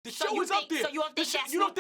The show was up there. So you don't think that Snoop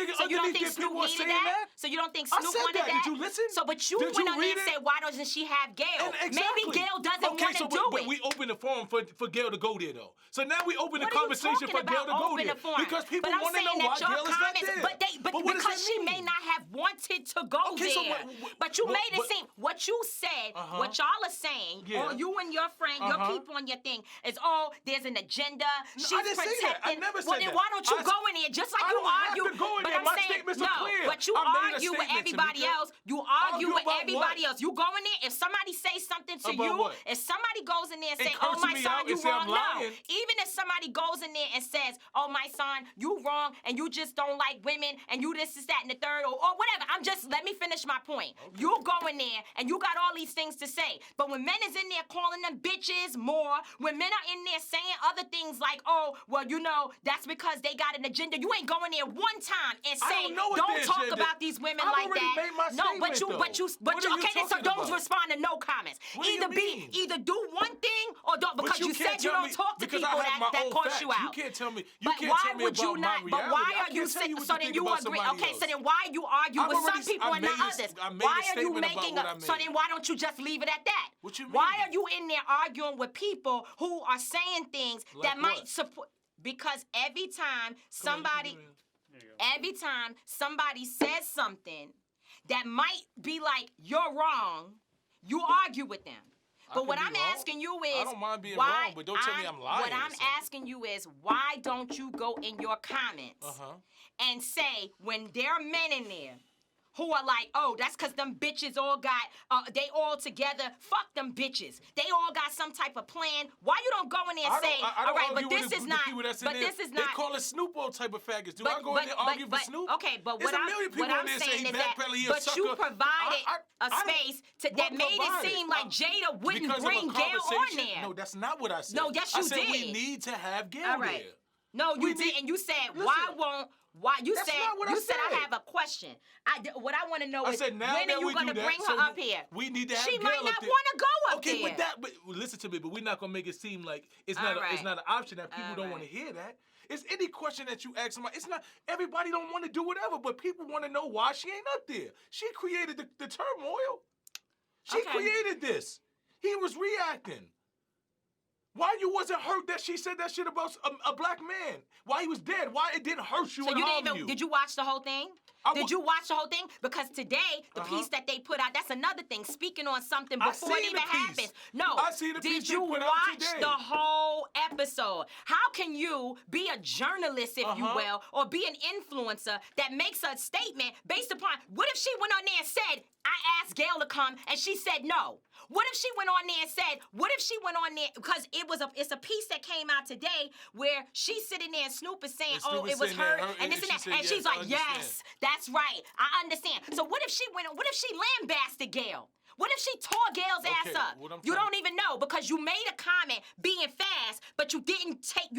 needed that? So you don't think Snoop wanted that? Did you listen? So, but you went on there and said, why doesn't she have Gail? Maybe Gail doesn't want to do it. We opened the forum for Gail to go there, though. So now we open the conversation for Gail to go there. Because people want to know why Gail is not there. But because she may not have wanted to go there. But you made it seem, what you said, what y'all are saying, or you and your friend, your people on your thing, is, oh, there's an agenda. She's protecting. I never said that. Well, then why don't you go in there? Just like you argue. But I'm saying, no, but you argue with everybody else. You argue with everybody else. You go in there, if somebody says something to you, if somebody goes in there and say, oh, my son, you wrong, no. Even if somebody goes in there and says, oh, my son, you wrong, and you just don't like women, and you this, that, and the third, or whatever. Let me finish my point. You go in there, and you got all these things to say. But when men is in there calling them bitches more, when men are in there saying other things like, oh, well, you know, that's because they got an agenda. You ain't going there one time and saying, don't talk about these women like that. No, but you, okay, so don't respond to no comments. Either do one thing or don't, because you said you don't talk to people that cause you out. You can't tell me. But why would you not? But why are you saying? So then you agree? Okay, so then why you argue with some people and not others? Why are you making a? So then why don't you just leave it at that? What you mean? Why are you in there arguing with people who are saying things that might support? Because every time somebody says something that might be like, you're wrong, you argue with them. But what I'm asking you is, I don't mind being wrong, but don't tell me I'm lying. What I'm asking you is, why don't you go in your comments and say, when there are men in there who are like, oh, that's because them bitches all got, they all together. Fuck them bitches. They all got some type of plan. Why you don't go in there and say, all right, but this is not, They call it Snoop all type of faggots. Do I go in there and argue for Snoop? Okay, but what I'm saying is that, but you provided a space that made it seem like Jada wouldn't bring Gail on there. No, that's not what I said. No, yes, you did. I said we need to have Gail there. No, you didn't. You said, why you said I have a question. What I want to know is, when are you going to bring her up here? We need to have She Gail might not want to go up there. Okay, but listen to me. But we're not going to make it seem like it's not an option that people don't want to hear that. It's any question that you ask somebody. It's not, everybody don't want to do whatever, but people want to know why she ain't up there. She created the turmoil. She created this. He was reacting. Why you wasn't hurt that she said that shit about a black man? Why he was dead? Why it didn't hurt you and harm you? Did you watch the whole thing? Did you watch the whole thing? Because today, the piece that they put out, that's another thing, speaking on something before it even happens. No, did you watch the whole episode? How can you be a journalist, if you will, or be an influencer that makes a statement based upon, what if she went on there and said, I asked Gail to come, and she said no? What if she went on there, because it's a piece that came out today where she's sitting there and Snoop is saying, oh, it was her, and this and that, and she's like, yes, that's right, I understand. So what if she lambasted Gail? What if she tore Gail's ass up? You don't even know, because you made a comment being fast, but you didn't take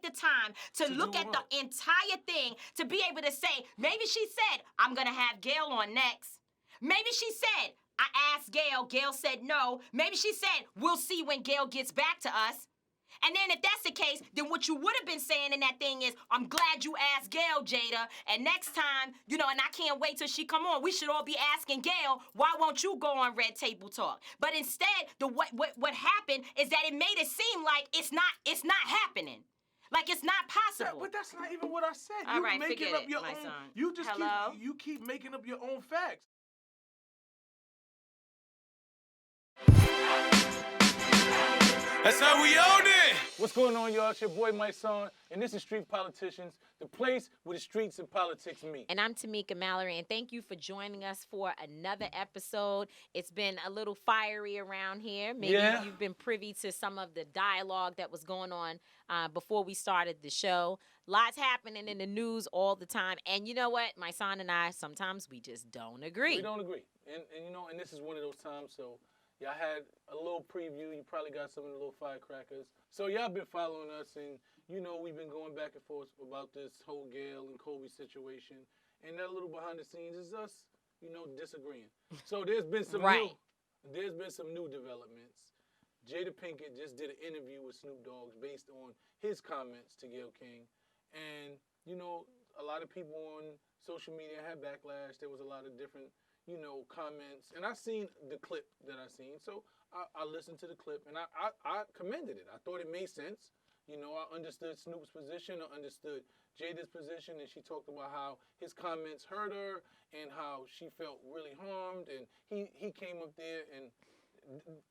the time to look at the entire thing to be able to say, maybe she said, I'm gonna have Gail on next. Maybe she said, I asked Gail, Gail said no. Maybe she said, we'll see when Gail gets back to us. And then if that's the case, then what you would have been saying in that thing is, I'm glad you asked Gail, Jada, and next time, and I can't wait till she come on, we should all be asking Gail, why won't you go on Red Table Talk? But instead, what happened is that it made it seem like it's not happening. Like it's not possible. But that's not even what I said. All right, forget it, my son. You just keep making up your own facts. That's how we own it! What's going on, y'all? It's your boy, Mysonne, and this is Street Politicians, the place where the streets and politics meet. And I'm Tamika Mallory, and thank you for joining us for another episode. It's been a little fiery around here. Maybe you've been privy to some of the dialogue that was going on before we started the show. Lots happening in the news all the time. And you know what? My son and I, sometimes we just don't agree. We don't agree. And this is one of those times, so y'all had a little preview. You probably got some of the little firecrackers. So y'all been following us, and we've been going back and forth about this whole Gail and Kobe situation. And that little behind the scenes is us, disagreeing. So there's been some new developments. Jada Pinkett just did an interview with Snoop Dogg based on his comments to Gayle King. And you know, a lot of people on social media had backlash. There was a lot of different, you know, comments. And I seen the clip that I seen. So I listened to the clip and I commended it. I thought it made sense. You know, I understood Snoop's position. I understood Jada's position. And she talked about how his comments hurt her and how she felt really harmed. And he came up there and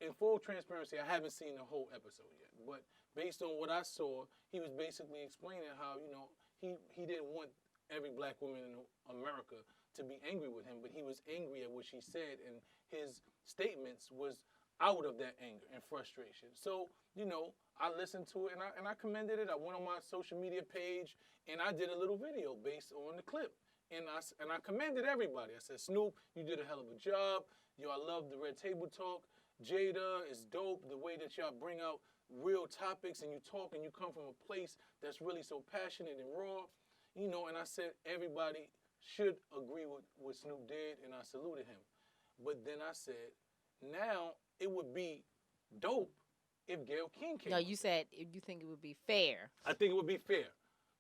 in full transparency, I haven't seen the whole episode yet. But based on what I saw, he was basically explaining how, you know, he didn't want every black woman in America to be angry with him, but he was angry at what she said, and his statements was out of that anger and frustration. So, you know, I listened to it and I commended it. I went on my social media page and I did a little video based on the clip. And I commended everybody. I said, Snoop, you did a hell of a job. Yo, I love the Red Table Talk. Jada is dope. The way that y'all bring out real topics and you talk and you come from a place that's really so passionate and raw. You know, and I said everybody should agree with what Snoop did, and I saluted him. But then I said, now it would be dope if Gayle King came. No, you said you think it would be fair. I think it would be fair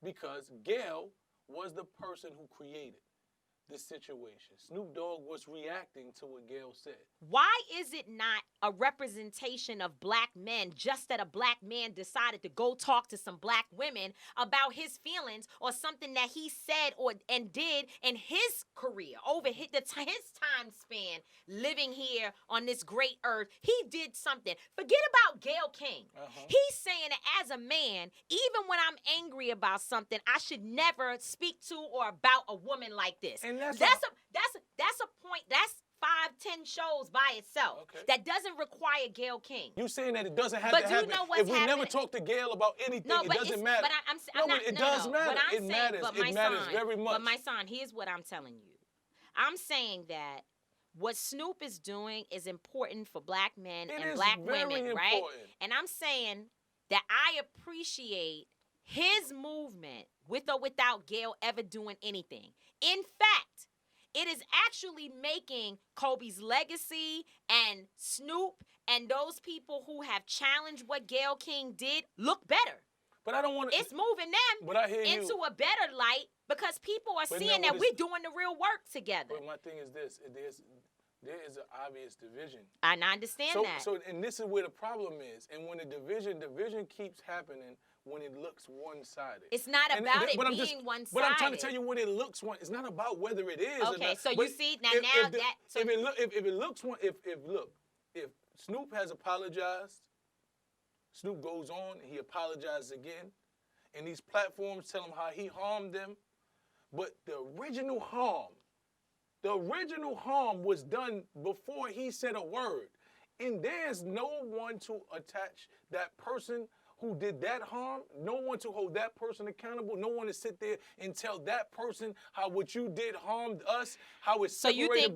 because Gayle was the person who created this situation. Snoop Dogg was reacting to what Gayle said. Why is it not a representation of black men just that a black man decided to go talk to some black women about his feelings or something that he said and did in his career, over his time span living here on this great earth? He did something. Forget about Gayle King. He's saying that as a man, even when I'm angry about something, I should never speak to or about a woman like this. And that's a point. That's 5-10 shows by itself. Okay. That doesn't require Gayle King. You saying that it doesn't have to happen? Know what's if we happening? Never talk to Gayle about anything, it doesn't matter. But it does matter. It matters. It matters very much. But my son, here's what I'm telling you. I'm saying that what Snoop is doing is important for black men and black women, right? And I'm saying that I appreciate his movement with or without Gayle ever doing anything. In fact, it is actually making Kobe's legacy and Snoop and those people who have challenged what Gayle King did look better. But I don't want to. It's moving them into a better light because people are seeing that we're doing the real work together. But my thing is this: there is an obvious division. And I understand that. So, and this is where the problem is. And when the division keeps happening. When it looks one-sided. It's not about it being one-sided. But I'm trying to tell you when it looks one. It's not about whether it is. Okay, so you see now if Snoop has apologized, Snoop goes on and he apologizes again, and these platforms tell him how he harmed them, but the original harm was done before he said a word, and there's no one to attach that person who did that harm, no one to hold that person accountable, no one to sit there and tell that person how what you did harmed us, how it separated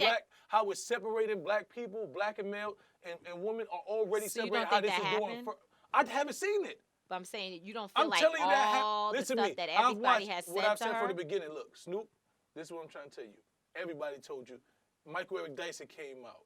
black people, black and male and women are already separated. How this is doing? I haven't seen it. But I'm saying you don't feel all the stuff that everybody has said to her. What I've said from the beginning. Look, Snoop, this is what I'm trying to tell you. Everybody told you. Michael Eric Dyson came out.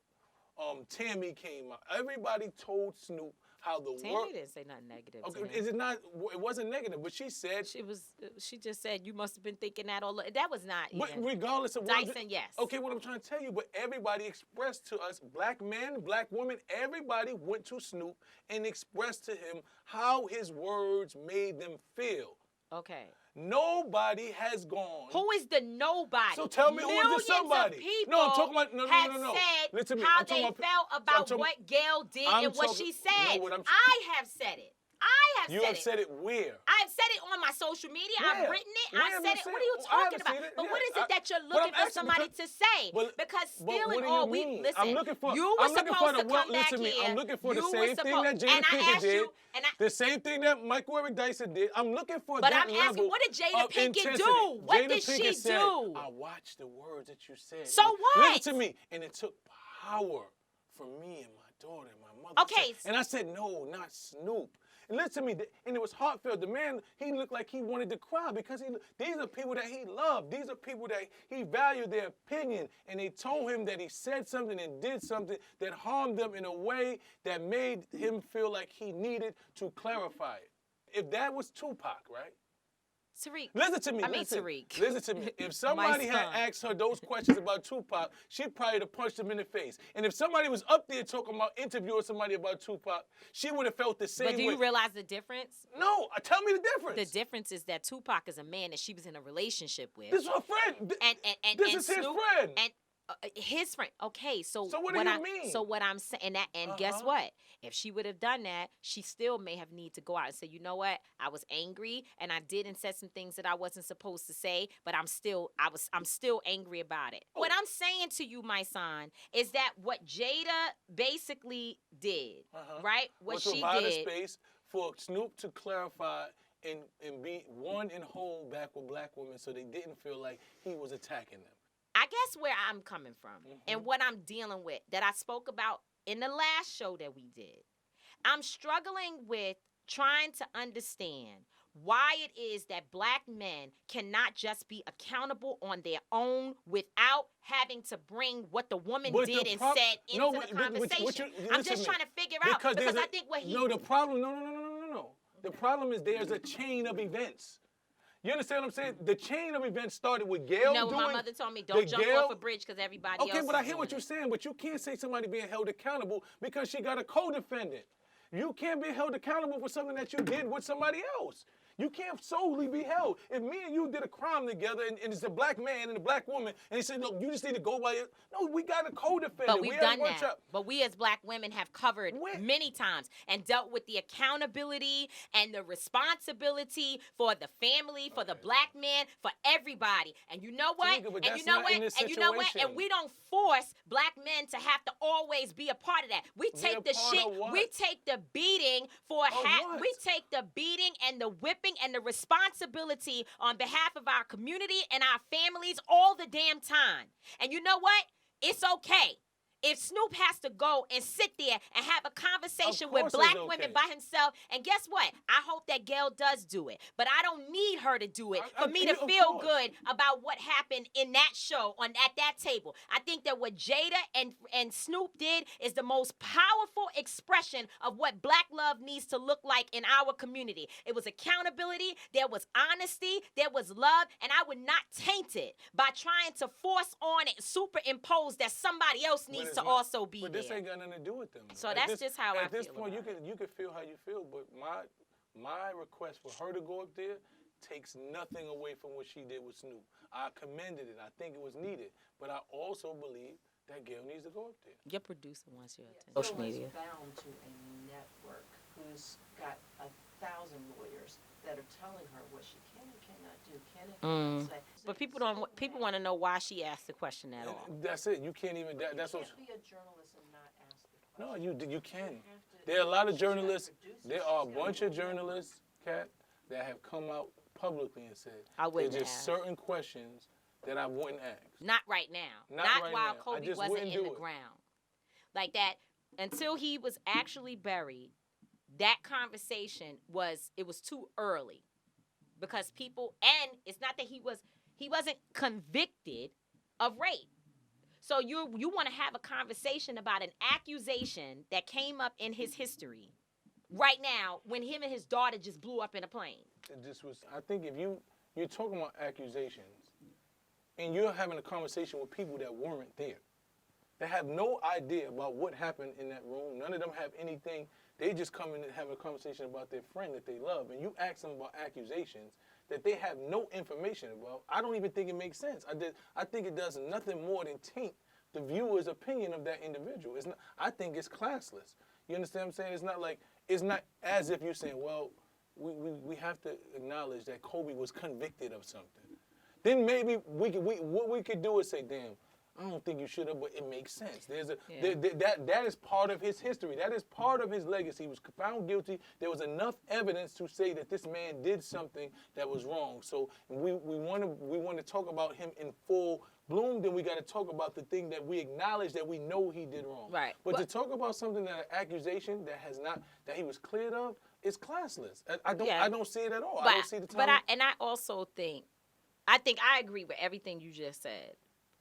Tammy came out. Everybody told Snoop how the world. Tammy didn't say nothing negative. Okay, is it not? It wasn't negative, but she said She just said you must have been thinking that all. That was not. But even, regardless of Dyson, yes. Okay, what I'm trying to tell you, but everybody expressed to us, black men, black women, everybody went to Snoop and expressed to him how his words made them feel. Okay. Nobody has gone. Who is the nobody? So tell me who is the somebody. No, I'm talking about no. Said listen to me. How they felt about what Gayle did and what she said. I have said it. You have said it where? I've said it on my social media. I've written it. I've said it. What are you talking about? But what is it that you're looking for somebody to say? Because still in all, listen, I'm looking for, you were supposed to come back here. I'm looking for the same thing that Jada Pinkett did. The same thing that Michael Eric Dyson did. I'm looking for that level. But I'm asking, what did Jada Pinkett do? What did she do? I watched the words that you said. So what? Listen to me. And it took power from me and my daughter and my mother. Okay. And I said, no, not Snoop. And listen to me, and it was heartfelt. The man, he looked like he wanted to cry because these are people that he loved. These are people that he valued their opinion. And they told him that he said something and did something that harmed them in a way that made him feel like he needed to clarify it. If that was Tupac, right? Tariq. Listen to me. Tariq. Listen to me. If somebody had asked her those questions about Tupac, she'd probably have punched him in the face. And if somebody was up there talking about interviewing somebody about Tupac, she would have felt the same way. But do you realize the difference? No. Tell me the difference. The difference is that Tupac is a man that she was in a relationship with. This is her friend. This is his friend. And his friend. Okay, so what do you mean? So what I'm saying, guess what? If she would have done that, she still may have need to go out and say, you know what? I was angry and I did and said some things that I wasn't supposed to say, but I'm still angry about it. Oh. What I'm saying to you, Mysonne, is that what Jada basically did, right? What she did. A space for Snoop to clarify and be one and whole back with black women, so they didn't feel like he was attacking them. I guess where I'm coming from and what I'm dealing with that I spoke about in the last show that we did, I'm struggling with trying to understand why it is that black men cannot just be accountable on their own without having to bring what the woman did and said into the conversation. I'm just trying to figure out because I think what he... No, the problem... No. The problem is there's a chain of events. You understand what I'm saying? The chain of events started with Gail doing... my mother told me, don't jump off a bridge because everybody else is Okay, but I hear what you're saying, but you can't say somebody being held accountable because she got a co-defendant. You can't be held accountable for something that you did with somebody else. You can't solely be held. If me and you did a crime together and it's a black man and a black woman and he said, look, you just need to go by it. No, we got a co-defendant. But we've done that. But we as black women have covered many times and dealt with the accountability and the responsibility for the family, for the black man, for everybody. And you know what? And you know what? And we don't force black men to have to always be a part of that. We take the shit. We take the beating we take the beating and the whipping and the responsibility on behalf of our community and our families all the damn time. And you know what? It's okay. If Snoop has to go and sit there and have a conversation with black women by himself, and guess what? I hope that Gail does do it. But I don't need her to do it for me to feel good about what happened in that show at that table. I think that what Jada and Snoop did is the most powerful expression of what black love needs to look like in our community. It was accountability, there was honesty, there was love, and I would not taint it by trying to force on and superimpose that somebody else needs to also be there. But this ain't got nothing to do with them. So that's just how I feel. At this point, you can feel how you feel, but my request for her to go up there takes nothing away from what she did with Snoop. I commended it. I think it was needed. But I also believe that Gail needs to go up there. Your producer wants your attention. Social media. Is bound to a network who's got 1,000 lawyers that are telling her what she can and cannot do, can and cannot say. But people want to know why she asked the question at all. That's it. You can't even. That's you can't be a journalist and not ask the question. No, you can. There are a lot of journalists. There are a bunch of journalists, Kat, that have come out publicly and said there's just certain questions that I wouldn't ask. Not right now. Not while Kobe wasn't in the ground. Like that, until he was actually buried, that conversation was too early. Because and it's not that he wasn't convicted of rape. So you want to have a conversation about an accusation that came up in his history right now when him and his daughter just blew up in a plane. I think if you're talking about accusations and you're having a conversation with people that weren't there, that have no idea about what happened in that room, none of them have anything. They just come in and have a conversation about their friend that they love, and you ask them about accusations that they have no information about. I don't even think it makes sense. I think it does nothing more than taint the viewer's opinion of that individual. I think it's classless. You understand what I'm saying? It's not as if you're saying, well, we have to acknowledge that Kobe was convicted of something. Then maybe what we could do is say, damn, I don't think you should have, but it makes sense. That is part of his history. That is part of his legacy. He was found guilty. There was enough evidence to say that this man did something that was wrong. So we want to talk about him in full bloom. Then we got to talk about the thing that we acknowledge that we know he did wrong. Right. But to talk about something that an accusation that he was cleared of is classless. I don't see it at all. I don't see the time. I agree with everything you just said.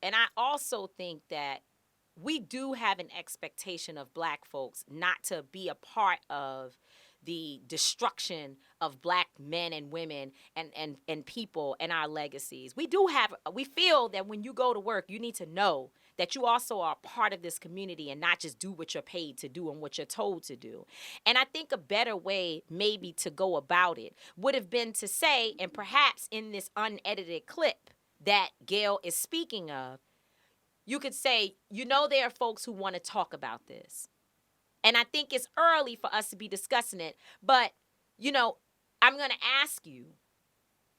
And I also think that we do have an expectation of black folks not to be a part of the destruction of black men and women and people and our legacies. We feel that when you go to work, you need to know that you also are part of this community and not just do what you're paid to do and what you're told to do. And I think a better way maybe to go about it would have been to say, and perhaps in this unedited clip that Gail is speaking of, you could say, there are folks who want to talk about this. And I think it's early for us to be discussing it, but, I'm going to ask you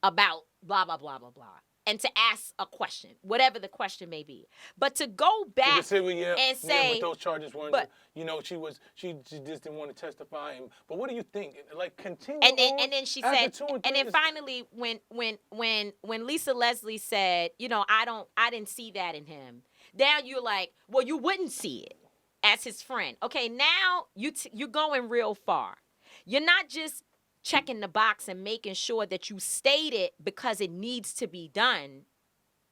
about blah, blah, blah, blah, blah, and to ask a question, whatever the question may be. But to go back and say... but those charges weren't, she just didn't want to testify. But what do you think? Like, continue on? And then she said, and then finally, when Lisa Leslie said, I didn't see that in him. Now you're like, well, you wouldn't see it as his friend. Okay, now you're going real far. You're not just checking the box and making sure that you state it because it needs to be done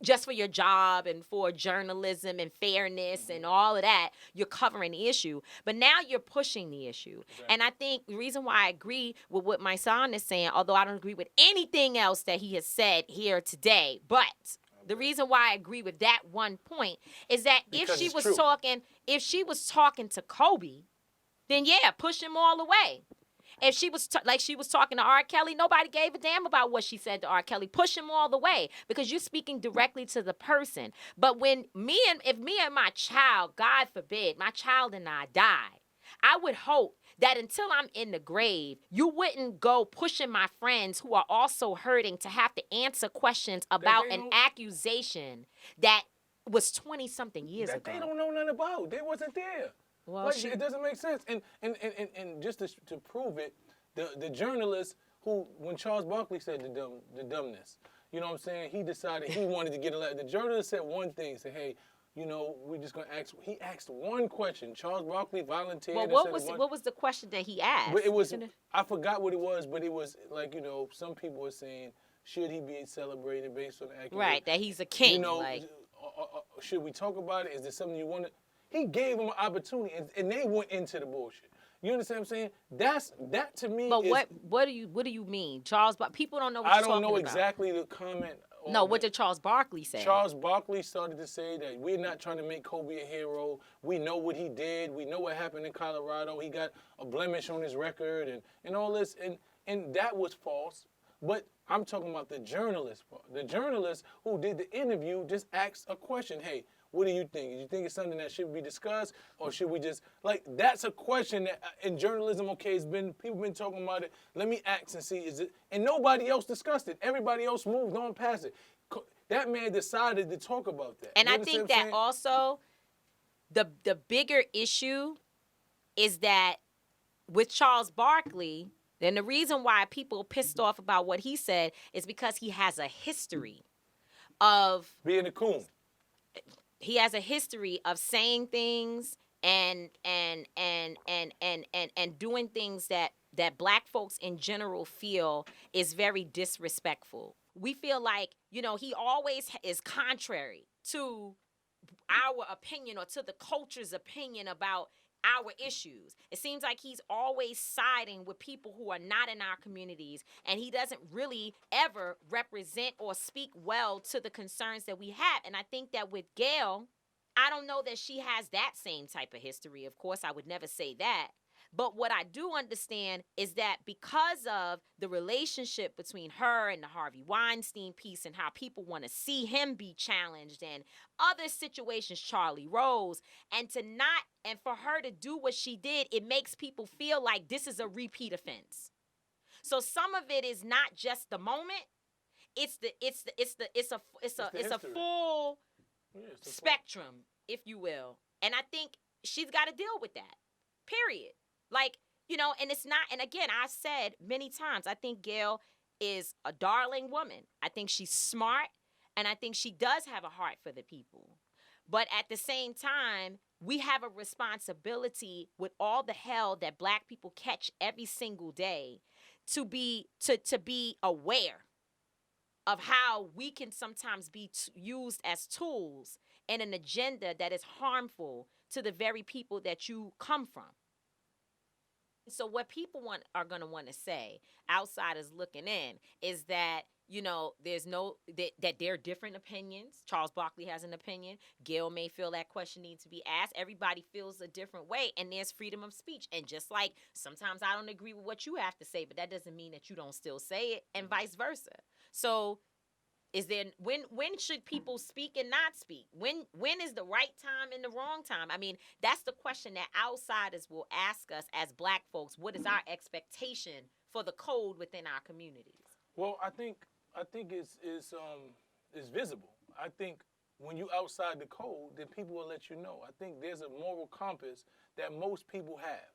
just for your job and for journalism and fairness and all of that. You're covering the issue, but now you're pushing the issue. Exactly. And I think the reason why I agree with what Mysonne is saying, although I don't agree with anything else that he has said here today, but the reason why I agree with that one point is that if she was talking to Kobe, then yeah, push him all the way. If she was she was talking to R. Kelly, nobody gave a damn about what she said to R. Kelly. Push him all the way because you're speaking directly to the person. But if me and my child, God forbid, my child and I die, I would hope that until I'm in the grave, you wouldn't go pushing my friends who are also hurting to have to answer questions about an accusation that was 20-something years ago. That they don't know nothing about. They wasn't there. Well, it doesn't make sense. And just to prove it, the journalist who, when Charles Barkley said the dumbness, you know what I'm saying, he decided he wanted to get elected. The journalist said one thing, said, hey, we're just going to ask. He asked one question. Charles Barkley volunteered. Well, what was the question that he asked? But it was, I forgot what it was, but it was like, some people were saying, should he be celebrated based on the accusation? Right, that he's a king. Should we talk about it? Is there something you want to... He gave them an opportunity, and they went into the bullshit. You understand what I'm saying? That to me. But what do you mean, Charles? People don't know what you're talking about. I don't know exactly the comment. No, what did Charles Barkley say? Charles Barkley started to say that we're not trying to make Kobe a hero. We know what he did. We know what happened in Colorado. He got a blemish on his record and all this, and that was false. But I'm talking about the journalist part. The journalist who did the interview just asked a question. Hey, what do you think? Do you think it's something that should be discussed, or should we just, that's a question that in journalism, people been talking about it. Let me ask and see, is it, and nobody else discussed it. Everybody else moved on past it. That man decided to talk about that. And I think that also, the bigger issue is that with Charles Barkley, then the reason why people are pissed off about what he said is because he has a history of being a coon. He has a history of saying things and doing things that black folks in general feel is very disrespectful. We feel like, he always is contrary to our opinion or to the culture's opinion about our issues. It seems like he's always siding with people who are not in our communities, and he doesn't really ever represent or speak well to the concerns that we have. And I think that with Gail, I don't know that she has that same type of history. Of course, I would never say that. But what I do understand is that because of the relationship between her and the Harvey Weinstein piece and how people want to see him be challenged and other situations, Charlie Rose, and for her to do what she did, it makes people feel like this is a repeat offense. So some of it is not just the moment. It's a full spectrum, if you will. And I think she's got to deal with that. Period. And it's not, and again, I said many times, I think Gail is a darling woman. I think she's smart, and I think she does have a heart for the people. But at the same time, we have a responsibility with all the hell that black people catch every single day to be aware of how we can sometimes be used as tools in an agenda that is harmful to the very people that you come from. So what people are going to want to say, outsiders looking in, is that, there's that there are different opinions. Charles Barkley has an opinion. Gail may feel that question needs to be asked. Everybody feels a different way, and there's freedom of speech. And just like sometimes I don't agree with what you have to say, but that doesn't mean that you don't still say it, and vice versa. So when should people speak and not speak? When is the right time and the wrong time? I mean, that's the question that outsiders will ask us as Black folks. What is our expectation for the code within our communities? Well, I think it's visible. I think when you outside the code, then people will let you know. I think there's a moral compass that most people have.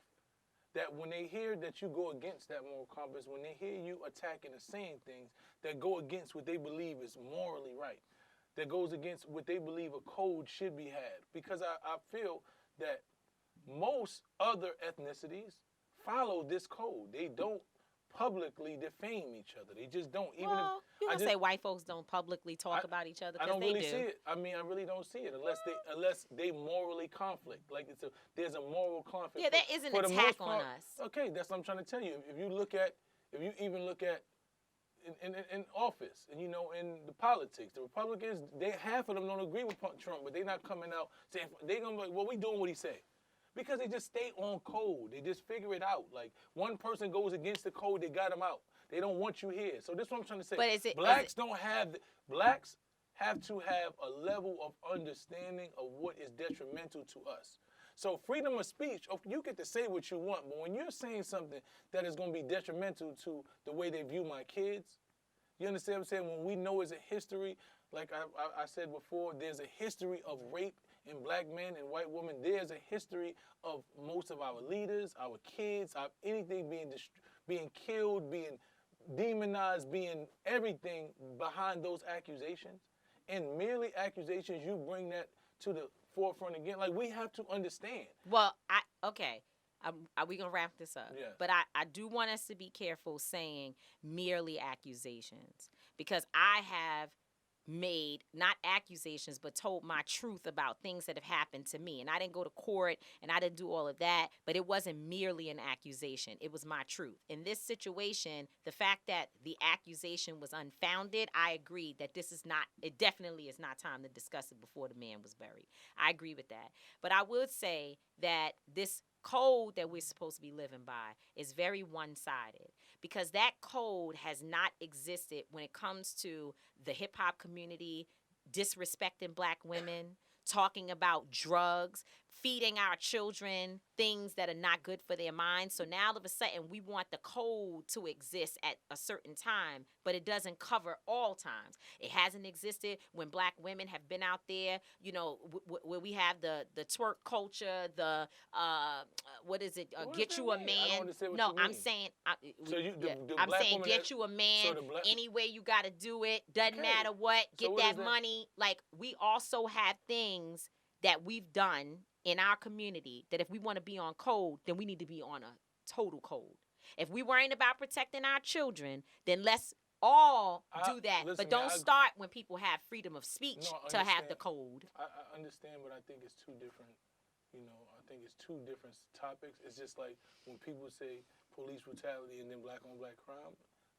That when they hear that you go against that moral compass, when they hear you attacking and saying things that go against what they believe is morally right, that goes against what they believe a code should be had. Because I feel that most other ethnicities follow this code. They don't publicly defame each other. They just don't. You don't say white folks don't publicly talk about each other, I because don't they really do. see it. I mean, I really don't see it unless they morally conflict. Like there's a moral conflict. Yeah, there is an attack on us. Okay, that's what I'm trying to tell you. If you even look at in office and in the politics, the Republicans, half of them don't agree with Trump, but they're not coming out saying they're gonna be like, well, we doing what he say. Because they just stay on code. They just figure it out. Like, one person goes against the code, they got them out. They don't want you here. So this is what I'm trying to say. But Blacks have to have a level of understanding of what is detrimental to us. So freedom of speech, you get to say what you want, but when you're saying something that is going to be detrimental to the way they view my kids, you understand what I'm saying? When we know it's a history, like I said before, there's a history of rape in Black men and white women. There's a history of most of our leaders, our kids, anything being killed, being demonized, being everything behind those accusations. And merely accusations, you bring that to the forefront again. Like, we have to understand. Well, okay. Are we going to wrap this up? Yeah. But I do want us to be careful saying merely accusations, because I have made not accusations but told my truth about things that have happened to me, and I didn't go to court and I didn't do all of that, but it wasn't merely an accusation. It was my truth. In this situation, the fact that the accusation was unfounded, I agree that it definitely is not time to discuss it before the man was buried. I agree with that. But I would say that this code that we're supposed to be living by is very one-sided, because that code has not existed when it comes to the hip-hop community, disrespecting Black women, talking about drugs, feeding our children things that are not good for their minds. So now all of a sudden we want the code to exist at a certain time, but it doesn't cover all times. It hasn't existed when Black women have been out there, where we have the twerk culture, the what is it? Get you a man. No, I'm saying I'm saying get you a man any way you got to do it. Doesn't matter what. Get that money. Like, we also have things that we've done in our community that if we want to be on code, then we need to be on a total code. If we're worrying about protecting our children, then let's all do that. But don't start when people have freedom of speech to have the code. I understand, but I think it's two different, I think it's two different topics. It's just like when people say police brutality and then black on black crime.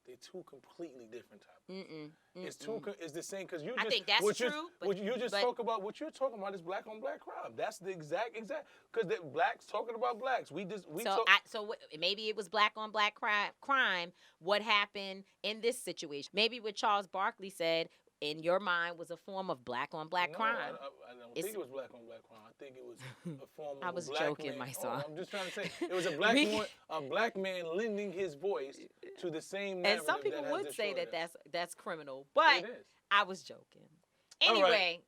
They're two completely different topics. It's the same, because I think that's true. What you're talking about is black on black crime. That's the exact because the blacks talking about blacks. So maybe it was black on black crime. What happened in this situation? Maybe what Charles Barkley said in your mind was a form of black on black crime. I don't think it was black on black crime. I think it was a form of I was black joking, man. Mysonne. I'm just trying to say it was a black man lending his voice to the same narrative. And some people would say that that's criminal, but it is. I was joking. Anyway,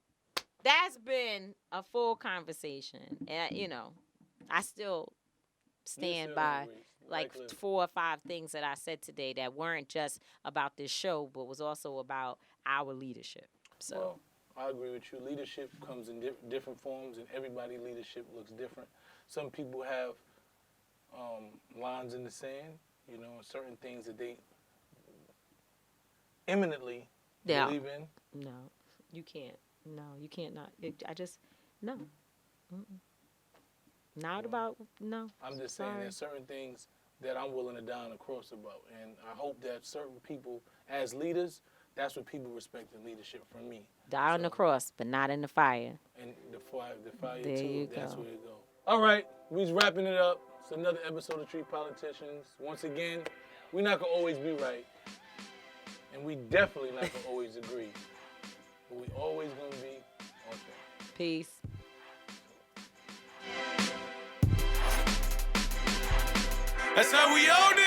that's been a full conversation, and I still stand by like 4 or 5 things that I said today that weren't just about this show, but was also about our leadership. So. Well, I agree with you. Leadership comes in different forms, and everybody's leadership looks different. Some people have lines in the sand, certain things that they eminently believe in. No, you can't. No, you can't not. No. Not about, no. I'm just saying there's certain things that I'm willing to die on the cross about. And I hope that certain people, as leaders, that's what people respect in leadership from me. Die on the cross, but not in the fire. And the fire there too, you that's go. where it go. All right, we's wrapping it up. It's another episode of Street Politicians. Once again, we're not going to always be right. And we definitely not going to always agree. But we always going to be on track. Peace. That's how we all do.